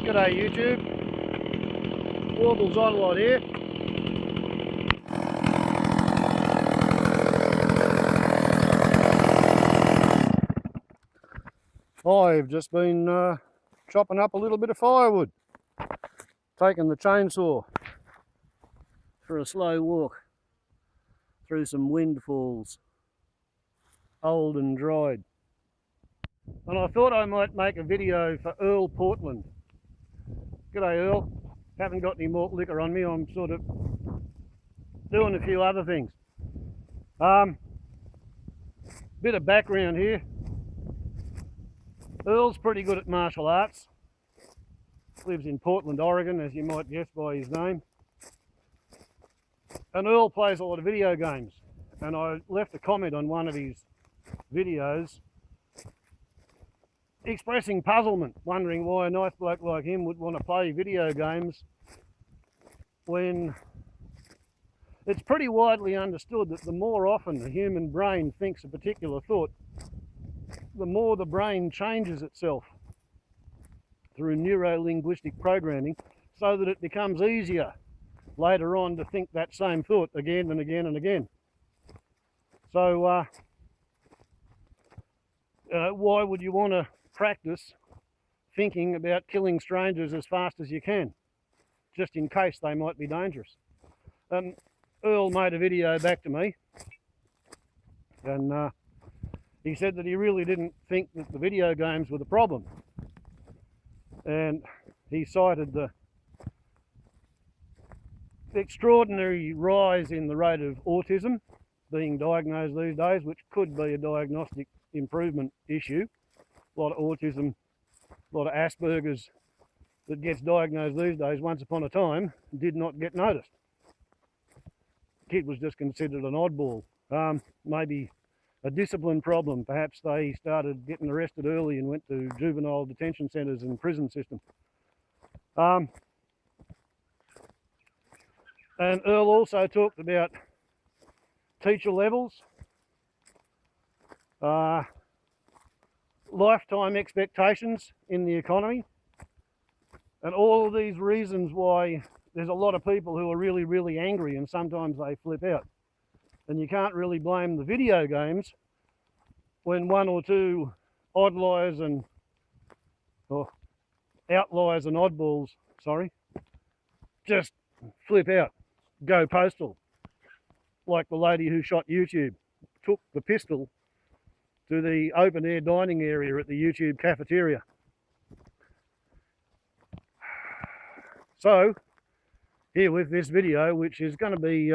G'day YouTube, Warbles on a lot here. I've just been chopping up a little bit of firewood, taking the chainsaw for a slow walk through some windfalls, old and dried. And I thought I might make a video for Earl Portland. G'day Earl, haven't got any malt liquor on me, I'm sort of doing a few other things. Bit of background here. Earl's pretty good at martial arts. Lives in Portland, Oregon, as you might guess by his name. And Earl plays a lot of video games. And I left a comment on one of his videos expressing puzzlement, wondering why a nice bloke like him would want to play video games when it's pretty widely understood that the more often the human brain thinks a particular thought, the more the brain changes itself through neuro-linguistic programming so that it becomes easier later on to think that same thought again and again and again. So why would you want to practice thinking about killing strangers as fast as you can, just in case they might be dangerous? Earl made a video back to me, and he said that he really didn't think that the video games were the problem. And he cited the extraordinary rise in the rate of autism being diagnosed these days, which could be a diagnostic improvement issue. A lot of autism, a lot of Asperger's that gets diagnosed these days, once upon a time, did not get noticed. The kid was just considered an oddball. Maybe a discipline problem. Perhaps they started getting arrested early and went to juvenile detention centres and prison system. And Earl also talked about teacher levels, lifetime expectations in the economy, and all of these reasons why there's a lot of people who are really, really angry and sometimes they flip out. And you can't really blame the video games when one or two outliers and oddballs, just flip out, go postal. Like the lady who shot YouTube, took the pistol to the open air dining area at the YouTube cafeteria. So, here with this video, which is going to be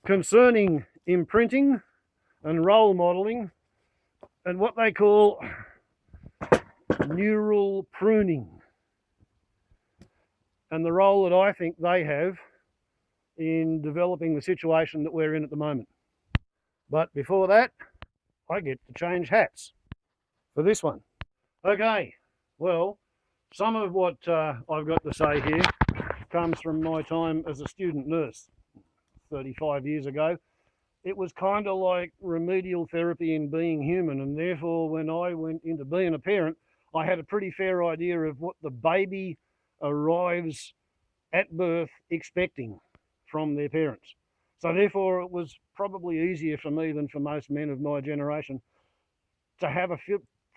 concerning imprinting and role modeling and what they call neural pruning, and the role that I think they have in developing the situation that we're in at the moment. But before that, I get to change hats for this one. Okay, well, some of what I've got to say here comes from my time as a student nurse 35 years ago. It was kind of like remedial therapy in being human, and therefore when I went into being a parent, I had a pretty fair idea of what the baby arrives at birth expecting from their parents. So therefore it was probably easier for me than for most men of my generation to have a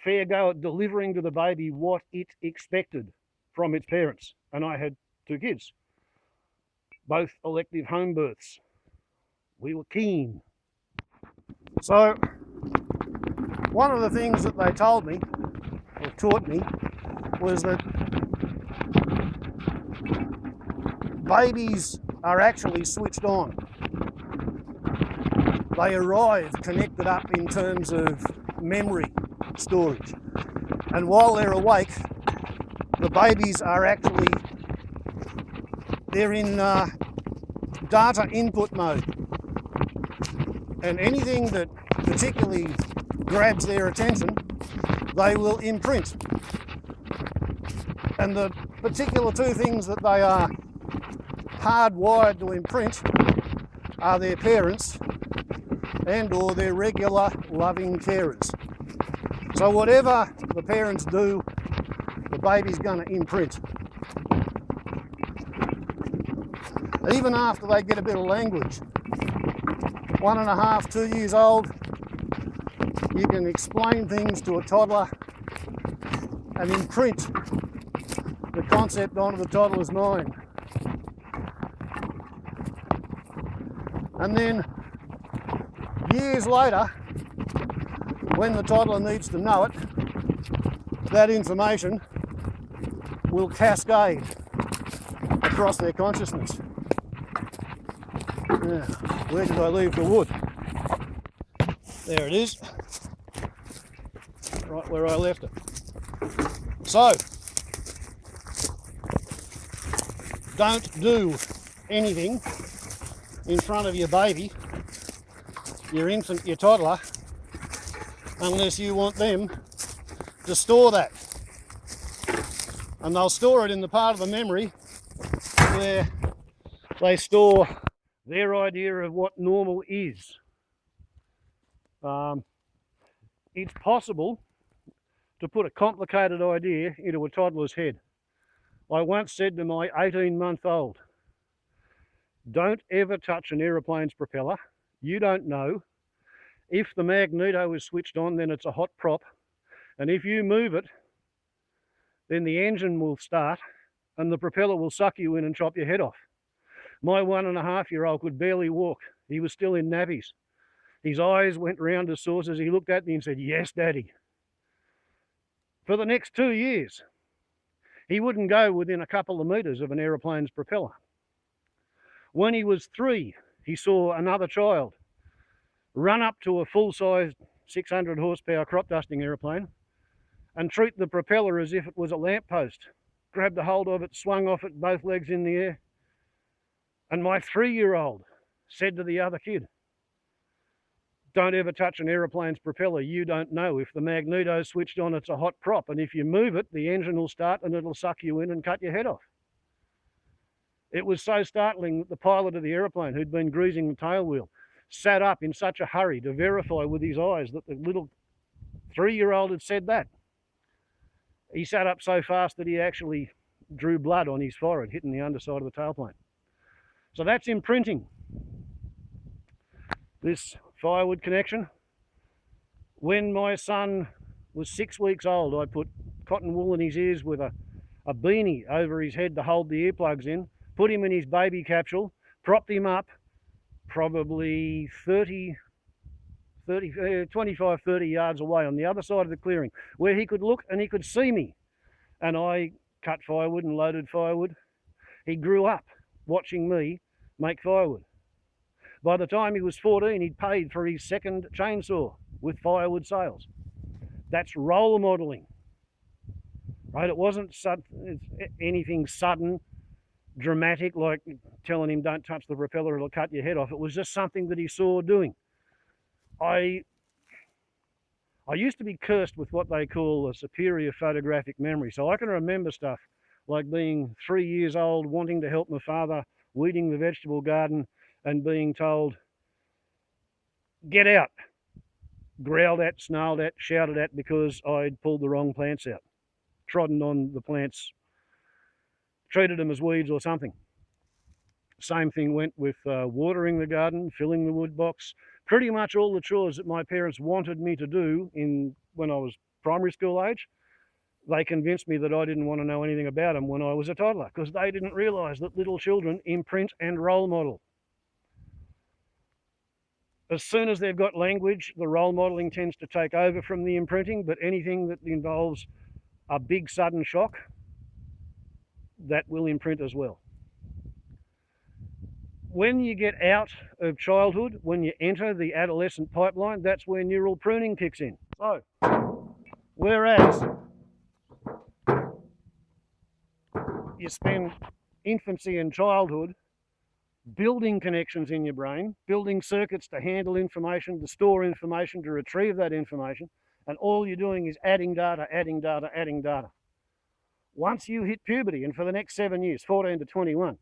fair go at delivering to the baby what it expected from its parents. And I had two kids, both elective home births. We were keen. So one of the things that they told me, or taught me, was that babies are actually switched on. They arrive connected up in terms of memory storage. And while they're awake, the babies are actually, they're in data input mode. And anything that particularly grabs their attention, they will imprint. And the particular two things that they are hardwired to imprint are their parents and or their regular loving carers. So whatever the parents do, the baby's going to imprint. Even after they get a bit of language, 1.5, 2 years old, you can explain things to a toddler and imprint the concept onto the toddler's mind. And then years later, when the toddler needs to know it, that information will cascade across their consciousness. Now, where did I leave the wood? There it is, right where I left it. So, don't do anything in front of your baby, your infant, your toddler, unless you want them to store that. And they'll store it in the part of the memory where they store their idea of what normal is. It's possible to put a complicated idea into a toddler's head. I once said to my 18-month-old, don't ever touch an aeroplane's propeller. You don't know. If the magneto is switched on, then it's a hot prop. And if you move it, then the engine will start and the propeller will suck you in and chop your head off. My 1.5-year-old could barely walk. He was still in nappies. His eyes went round his saucers. He looked at me and said, yes, Daddy. For the next 2 years, he wouldn't go within a couple of metres of an aeroplane's propeller. When he was 3, he saw another child run up to a full-sized 600 horsepower crop dusting aeroplane and treat the propeller as if it was a lamppost. Grabbed a hold of it, swung off it, both legs in the air. And my 3-year-old said to the other kid, don't ever touch an aeroplane's propeller. You don't know. If the magneto's switched on, it's a hot prop. And if you move it, the engine will start and it'll suck you in and cut your head off. It was so startling that the pilot of the aeroplane, who'd been greasing the tail wheel, sat up in such a hurry to verify with his eyes that the little 3-year-old had said that. He sat up so fast that he actually drew blood on his forehead, hitting the underside of the tailplane. So that's imprinting. This firewood connection. When my son was 6 weeks old, I put cotton wool in his ears with a beanie over his head to hold the earplugs in, put him in his baby capsule, propped him up probably 25, 30 yards away on the other side of the clearing, where he could look and he could see me. And I cut firewood and loaded firewood. He grew up watching me make firewood. By the time he was 14, he'd paid for his second chainsaw with firewood sales. That's role modeling, right? It wasn't anything sudden, dramatic, like telling him don't touch the propeller, it'll cut your head off. It was just something that he saw doing. I used to be cursed with what they call a superior photographic memory. So I can remember stuff like being 3 years old, wanting to help my father weeding the vegetable garden and being told, get out, growled at, snarled at, shouted at because I'd pulled the wrong plants out, trodden on the plants, treated them as weeds or something. Same thing went with watering the garden, filling the wood box, pretty much all the chores that my parents wanted me to do when I was primary school age. They convinced me that I didn't want to know anything about them when I was a toddler because they didn't realise that little children imprint and role model. As soon as they've got language, the role modelling tends to take over from the imprinting, but anything that involves a big sudden shock, that will imprint as well. When you get out of childhood, when you enter the adolescent pipeline, that's where neural pruning kicks in. So, whereas you spend infancy and childhood building connections in your brain, building circuits to handle information, to store information, to retrieve that information, and all you're doing is adding data, adding data, adding data. Once you hit puberty, and for the next 7 years, 14 to 21,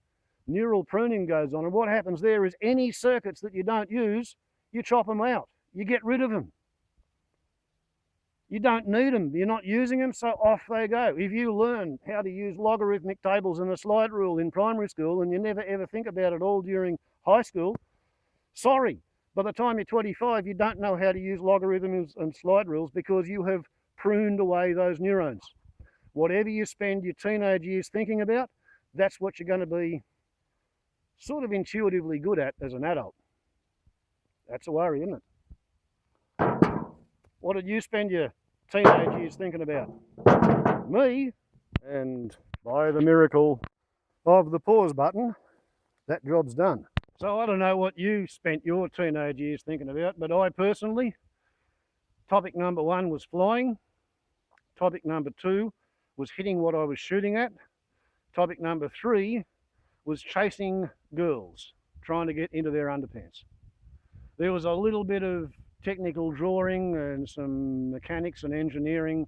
neural pruning goes on, and what happens there is any circuits that you don't use, you chop them out, you get rid of them. You don't need them. You're not using them, so off they go. If you learn how to use logarithmic tables and a slide rule in primary school and you never ever think about it all during high school, sorry. By the time you're 25, you don't know how to use logarithms and slide rules because you have pruned away those neurons. Whatever you spend your teenage years thinking about, that's what you're going to be sort of intuitively good at as an adult. That's a worry, isn't it? What did you spend your teenage years thinking about? Me, and by the miracle of the pause button, that job's done. So I don't know what you spent your teenage years thinking about, but I personally, topic number 1 was flying. Topic number 2 was hitting what I was shooting at. Topic number 3 was chasing girls, trying to get into their underpants. There was a little bit of technical drawing and some mechanics and engineering.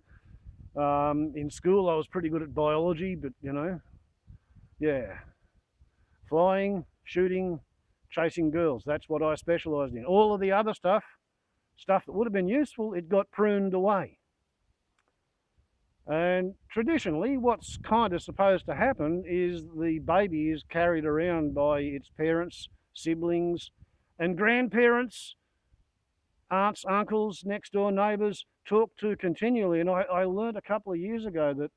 In school I was pretty good at biology, but you know, yeah. Flying, shooting, chasing girls, that's what I specialised in. All of the other stuff that would have been useful, it got pruned away. And traditionally, what's kind of supposed to happen is the baby is carried around by its parents, siblings, and grandparents, aunts, uncles, next door neighbours, talked to continually. And I learned a couple of years ago that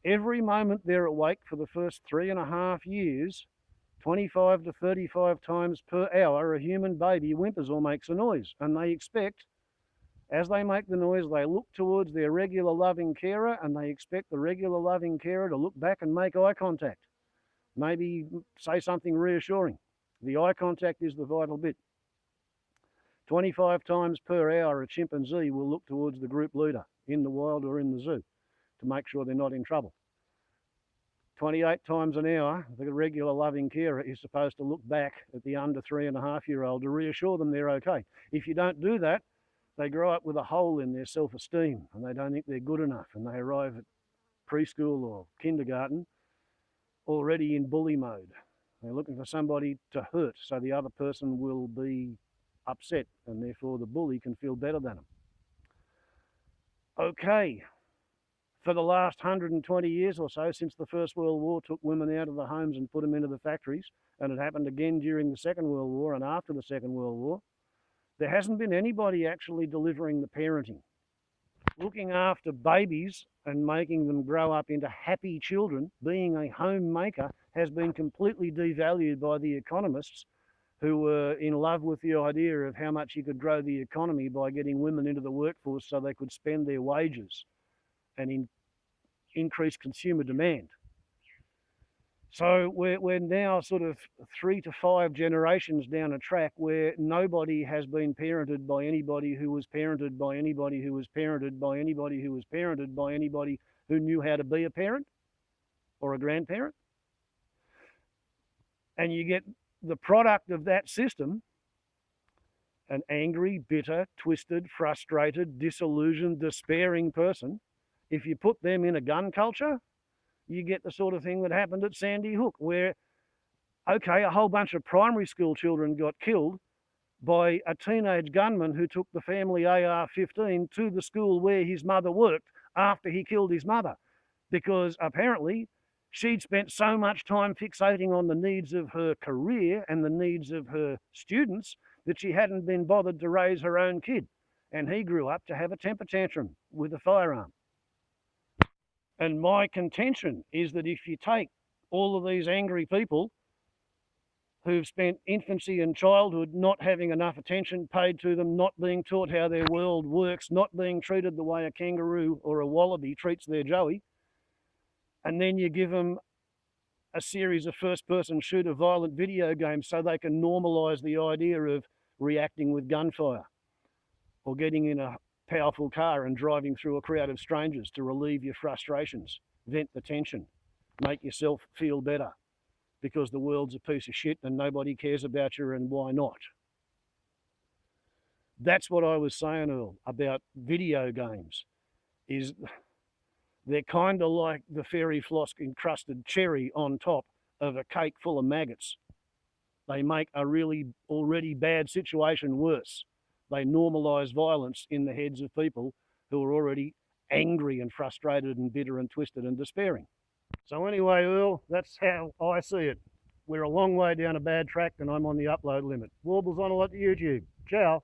every moment they're awake for the first 3.5 years, 25 to 35 times per hour, a human baby whimpers or makes a noise. And they expect, as they make the noise, they look towards their regular loving carer and they expect the regular loving carer to look back and make eye contact. Maybe say something reassuring. The eye contact is the vital bit. 25 times per hour, a chimpanzee will look towards the group leader in the wild or in the zoo to make sure they're not in trouble. 28 times an hour, the regular loving carer is supposed to look back at the under 3.5-year-old to reassure them they're okay. If you don't do that, they grow up with a hole in their self-esteem and they don't think they're good enough, and they arrive at preschool or kindergarten already in bully mode. They're looking for somebody to hurt so the other person will be upset and therefore the bully can feel better than them. Okay, for the last 120 years or so, since the First World War took women out of the homes and put them into the factories, and it happened again during the Second World War and after the Second World War, there hasn't been anybody actually delivering the parenting. Looking after babies and making them grow up into happy children, being a homemaker, has been completely devalued by the economists who were in love with the idea of how much you could grow the economy by getting women into the workforce so they could spend their wages and increase consumer demand. So we're now sort of 3 to 5 generations down a track where nobody has been parented by anybody who was parented by anybody who was parented by anybody who was parented by anybody who knew how to be a parent or a grandparent. And you get the product of that system, an angry, bitter, twisted, frustrated, disillusioned, despairing person. If you put them in a gun culture, you get the sort of thing that happened at Sandy Hook, where, okay, a whole bunch of primary school children got killed by a teenage gunman who took the family AR-15 to the school where his mother worked after he killed his mother, because apparently she'd spent so much time fixating on the needs of her career and the needs of her students that she hadn't been bothered to raise her own kid. And he grew up to have a temper tantrum with a firearm. And my contention is that if you take all of these angry people who've spent infancy and childhood not having enough attention paid to them, not being taught how their world works, not being treated the way a kangaroo or a wallaby treats their joey, and then you give them a series of first-person shooter violent video games so they can normalise the idea of reacting with gunfire or getting in a powerful car and driving through a crowd of strangers to relieve your frustrations, vent the tension, make yourself feel better because the world's a piece of shit and nobody cares about you, and why not? That's what I was saying, Earl, about video games, is they're kind of like the fairy floss encrusted cherry on top of a cake full of maggots. They make a really already bad situation worse. They normalise violence in the heads of people who are already angry and frustrated and bitter and twisted and despairing. So anyway, Earl, that's how I see it. We're a long way down a bad track and I'm on the upload limit. Warbles on a lot to YouTube. Ciao.